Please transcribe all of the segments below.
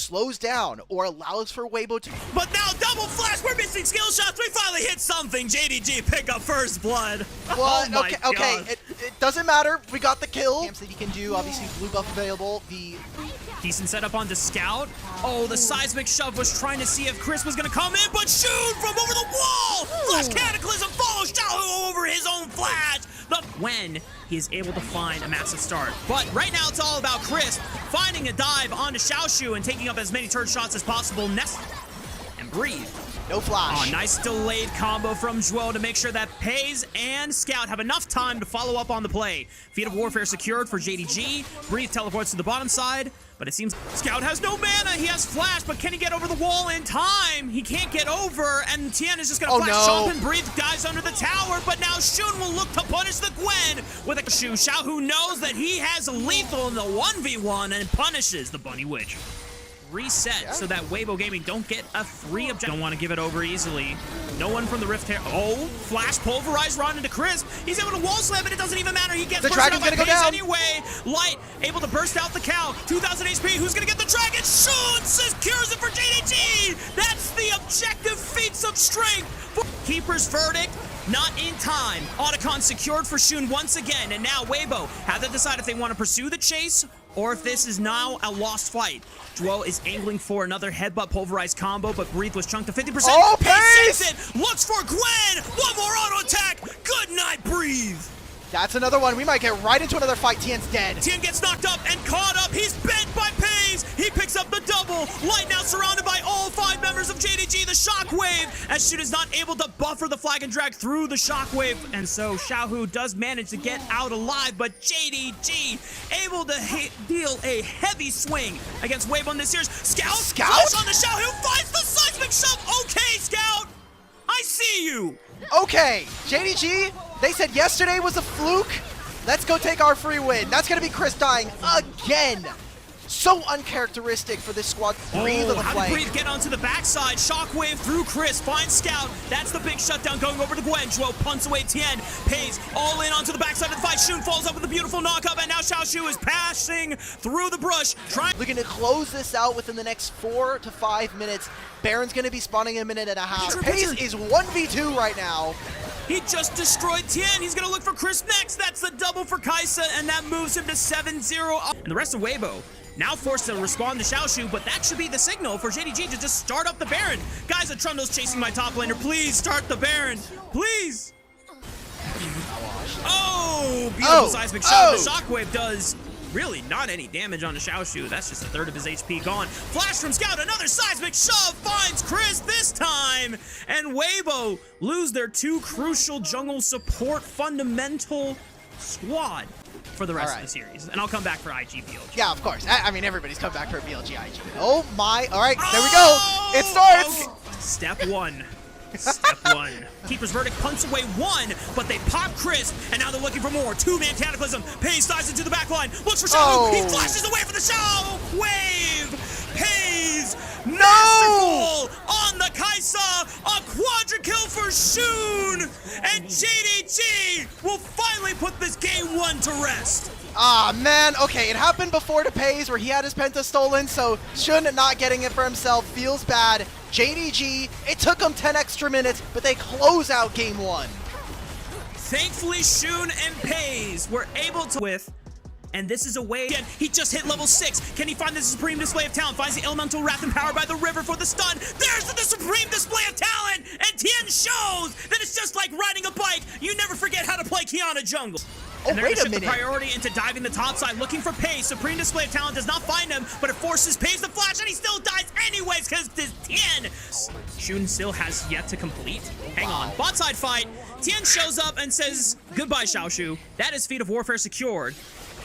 slows down or allows for Weibo to... But now double flash, we're missing skill shots. We finally hit something. JDG pick up first blood. Well, oh my okay, God. it doesn't matter. We got the kill. That he can do, obviously, blue buff available. The decent setup onto Scout. Oh, the seismic shove was trying to see if Chris was going to come in, but shoot from over the wall. Flash Cataclysm follows Xiaohu over his own flash. When he is able to find a massive start. But right now it's all about Chris finding a dive onto Xiaoshu and taking up as many turret shots as possible. Nest and breathe. No flash. Oh, nice delayed combo from Joel to make sure that Pays and Scout have enough time to follow up on the play. Feat of Warfare secured for JDG. Breathe teleports to the bottom side, but it seems Scout has no mana. He has flash, but can he get over the wall in time? He can't get over, and Tien is just gonna flash jump and Breathe dies under the tower, but now Shun will look to punish the Gwen with a Shu. Xiaohu knows that he has lethal in the 1v1 and punishes the Bunny Witch. Reset so that Weibo Gaming don't get a free objective. Don't want to give it over easily. No one from the Rift here. Oh, flash pulverized run into Chris. He's able to wall slam, but it doesn't even matter. He gets the dragon's gonna go down anyway. Light able to burst out the cow. 2000 HP. Who's gonna get the dragon? Shun secures it for JDG. That's the objective feats of strength. Keeper's verdict. Not in time. Otacon secured for Shun once again, and now Weibo have to decide if they want to pursue the chase or if this is now a lost fight. Dwo is angling for another headbutt pulverized combo, but Breathe was chunked to 50%. Oh, Pace! Looks for Gwen! One more auto attack! Good night, Breathe! That's another one. We might get right into another fight. Tien's dead. Tien gets knocked up and caught up. He's bent by Pays. He picks up the double. Light now surrounded by all 5 members of JDG. The shockwave, as Shun is not able to buffer the flag and drag through the shockwave. And so Xiaohu does manage to get out alive, but JDG able to deal a heavy swing against Weibo in this series. Scout flash on the Xiaohu, finds the seismic shove. Okay, Scout, I see you. Okay, JDG, they said yesterday was a fluke. Let's go take our free win. That's going to be Chris dying again. So uncharacteristic for this squad. Breathe on the how did Breathe get onto the backside? Shockwave through Chris, finds Scout. That's the big shutdown going over to Gwen. Dwo punts away Tien. Pays all in onto the backside of the fight. Shun falls up with a beautiful knock-up, and now Xiaoshu is passing through the brush. Looking to close this out within the next 4 to 5 minutes. Baron's going to be spawning in a minute and a half. Pays is 1v2 right now. He just destroyed Tien. He's going to look for Chris next. That's the double for Kaisa, and that moves him to 7-0. And the rest of Weibo now forced to respond to Xiaoshu, but that should be the signal for JDG to just start up the Baron. Guys, Trundle's chasing my top laner. Please start the Baron. Please. Oh, beautiful seismic shove. The shockwave does really not any damage on the Xiaoshu. That's just a third of his HP gone. Flash from Scout, another seismic shove finds Chris this time. And Weibo lose their 2 crucial jungle support fundamental squad for the rest of the series. And I'll come back for IG BLG. Yeah, of course. I mean, everybody's come back for BLG IG. Oh my. All right, there we go. It starts. Okay. Step 1. Step 1. Keeper's verdict punts away 1, but they pop Chris, and now they're looking for more. 2-man Cataclysm. Pays dives into the back line. Looks for Xiaohu. He flashes away from the Shockwave. Pays. Masterful on the Kaisa. A quadra kill for Shun. And JDG will finally put this game 1 to rest. Ah, man. Okay, it happened before to Pays where he had his Penta stolen, so Shun not getting it for himself feels bad. JDG, it took them 10 extra minutes, but they close out game 1. Thankfully, Shun and Pays were able to and this is a way again. He just hit level 6. Can he find the supreme display of talent? Finds the elemental wrath and power by the river for the stun. There's the supreme display of talent, and Tien shows that it's just like riding a bike. You never forget how to play Kiana jungle. Oh, and they're wait a shift minute. the priority into diving the top side, looking for Pays. Supreme display of talent does not find him, but it forces Pays to flash, and he still dies anyways because this Tien. Shun still has yet to complete. Hang on. Bot side fight. Tien shows up and says, goodbye, Xiaoshu. That is Feat of Warfare secured.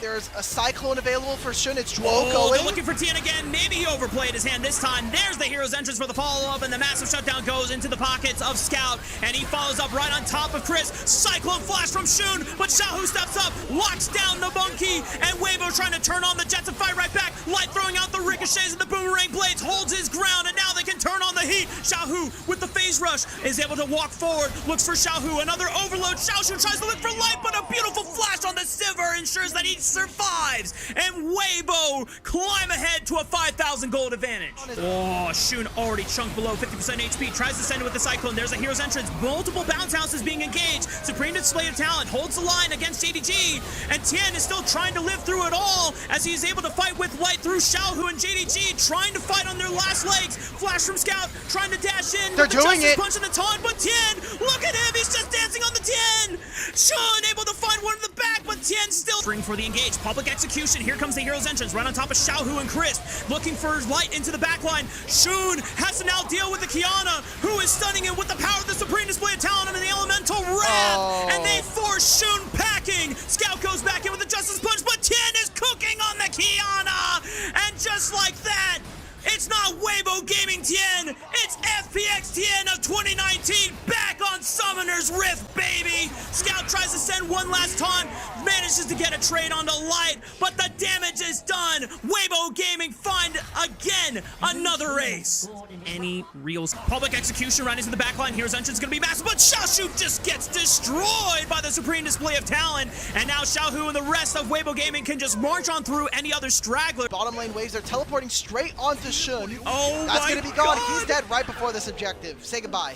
There's a Cyclone available for Shun. It's Dwo going. They're looking for Tien again. Maybe he overplayed his hand this time. There's the hero's entrance for the follow-up, and the massive shutdown goes into the pockets of Scout, and he follows up right on top of Chris. Cyclone flash from Shun, but Xiaohu steps up, locks down the monkey, and Weibo trying to turn on the Jets and fight right back. Light throwing out the ricochets and the boomerang blades, holds his ground, and now they can turn on the heat. Xiaohu with the phase rush is able to walk forward, looks for Xiaohu, another overload. Xiaohu tries to look for light, but a beautiful flash on the Sivir ensures that he survives. And Weibo climb ahead to a 5,000 gold advantage. Oh, Shun already chunked below 50% HP, tries to send it with the Cyclone. There's a hero's entrance, multiple bounce houses being engaged. Supreme display of talent, holds the line against JDG, and Tien is still trying to live through it all as he's able to fight with light through Xiaohu and JDG, trying to fight on their last legs. Flash from Scout, trying to dash in. They're doing it. Punch in the taunt, but Tien, look at him, he's just dancing on the Tien. Shun able to find one in the back, but Tien still. String for the engage, public execution. Here comes the hero's entrance, right on top of Xiaohu and Chris, looking for light into the backline. Shun has to now deal with the Kiana, who is stunning him with the power of the Supreme display of talent and the elemental wrath, and they force Shun packing. Scout goes back in with the Justice Punch, but Tien is cooking on the Kiana, and just like that, it's not Weibo Gaming Tien, it's FPX Tien of 2019 back on Summoner's Rift, baby! Scout tries to send one last taunt, manages to get a trade onto Light, but the damage is done! Weibo Gaming find again another ace! Any real public execution right into the backline. Here's entrance gonna be massive, but Xiaohu just gets destroyed by the Supreme display of talent, and now Xiaohu and the rest of Weibo Gaming can just march on through any other straggler. Bottom lane waves are teleporting straight onto Shun. Oh, that's my gonna be gone. God. He's dead right before this objective. Say goodbye.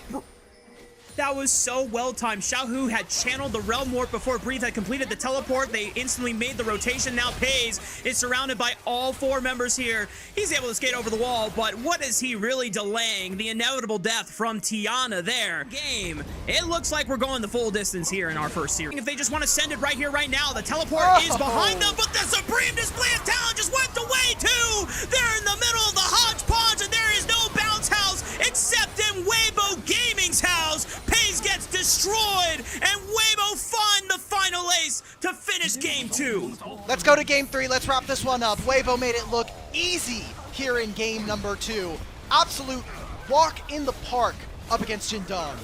That was so well timed. Xiaohu had channeled the Realm Warp before Breathe had completed the teleport. They instantly made the rotation. Now Pays is surrounded by all four members here. He's able to skate over the wall, but what is he really delaying? The inevitable death from Tiana there. Game. It looks like we're going the full distance here in our first series. If they just want to send it right here, right now, the teleport is behind them, but the Supreme display of talent just wiped away too. They're in the middle of the hodgepodge, and there is no bounce house except in Weibo Gaming's house. Pays gets destroyed, and Weibo find the final ace to finish game 2. Let's go to game 3. Let's wrap this one up. Weibo made it look easy here in game number 2. Absolute walk in the park up against Jindong.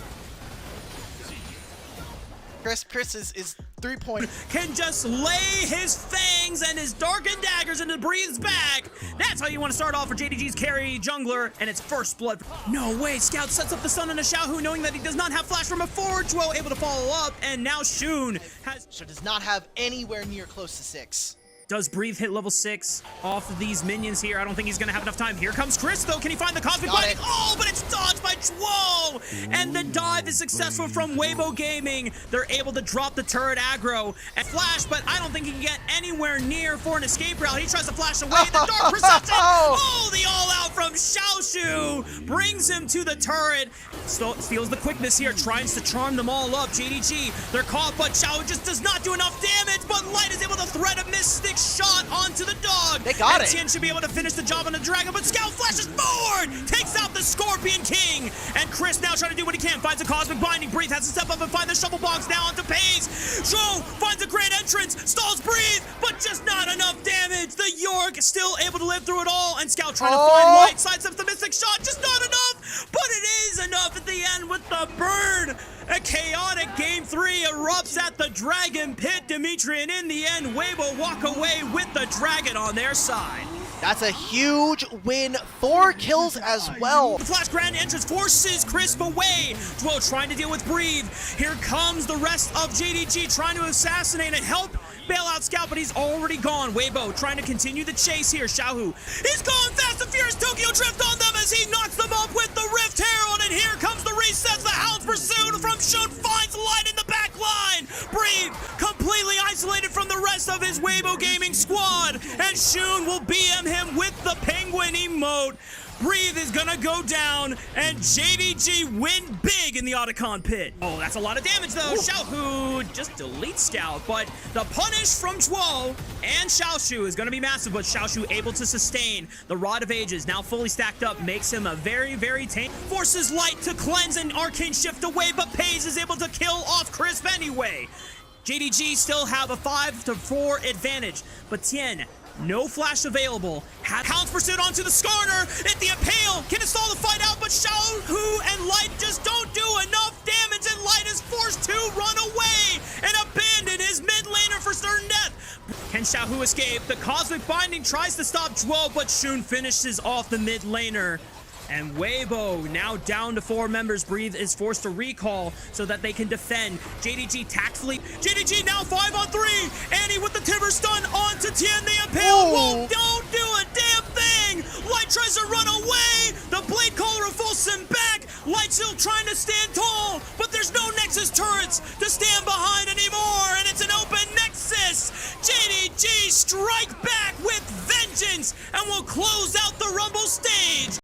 Chris is 3-point. Can just lay his fangs and his darkened daggers into Breeze's back. That's how you want to start off for JDG's carry jungler, and it's first blood. No way, Scout sets up the stun on a Xiaohu, knowing that he does not have flash from a forward. Joel able to follow up, and now Shun does not have anywhere near close to 6. Does Breathe hit level 6 off of these minions here? I don't think he's going to have enough time. Here comes Chris, though. Can he find the Cosmic Binding? Oh, but it's dodged by Chuo! And the dive is successful from Weibo Gaming. They're able to drop the turret aggro and flash, but I don't think he can get anywhere near for an escape route. He tries to flash away. The Dark Perception! Oh, the all-out from Xiaohu brings him to the turret. Still feels the quickness here, tries to charm them all up. JDG, they're caught, but Xiaohu just does not do enough damage, but Light is able to thread a Mystic shot onto the dog. They got it. Tien should be able to finish the job on the dragon, but Scout flashes forward, takes out the Scorpion King, and Chris now trying to do what he can, finds a Cosmic Binding. Breathe has to step up and find the Shuffle Box now onto Pays. Joe finds a great entrance, stalls Breathe, but just not enough damage. The York still able to live through it all, and Scout trying to find Light, sidesteps the Mystic shot, just not enough, but it is enough at the end with the burn. A chaotic game 3 erupts at the Dragon Pit, Dimitri, and in the end, Weibo walk away with the Dragon on their side. That's a huge win. 4 kills as well. The Flash Grand Entrance forces Crisp away. Dwo trying to deal with Breathe. Here comes the rest of JDG trying to assassinate and help bail out Scout, but he's already gone. Weibo trying to continue the chase here. Xiaohu is going fast and furious. Tokyo Drift on them as he knocks them up with the Rift Herald, and here comes the resets. The Hound's Pursuit from Shun finds Light in the back line. Breathe completely isolated from the rest of his Weibo Gaming squad, and Shun will BM him with the Penguin emote. Breathe is gonna go down, and JDG win big in the Otacon pit. Oh, that's a lot of damage, though. Xiaohu just deletes Scout, but the punish from Chuo and Xiaoshu is gonna be massive, but Xiaoshu able to sustain. The Rod of Ages now fully stacked up, makes him a very, very tame. Forces Light to cleanse and Arcane Shift away, but Pays is able to kill off Crisp anyway. JDG still have a 5-4 advantage, but Tien, no flash available. Hound's Pursuit onto the Skarner. At the Impale can install the fight out, but Xiaohu and Light just don't do enough damage, and Light is forced to run away and abandon his mid laner for certain death. Can Xiaohu escape? The Cosmic Binding tries to stop Dwo, but Shun finishes off the mid laner. And Weibo now down to 4 members. Breathe is forced to recall so that they can defend. JDG tactfully. JDG now 5 on 3. Annie with the timber stun onto Tien. The impale won't don't do a damn thing. Light tries to run away. The blade caller revolts him back. Light still trying to stand tall, but there's no Nexus turrets to stand behind anymore, and it's an open Nexus. JDG strike back with vengeance and will close out the Rumble stage.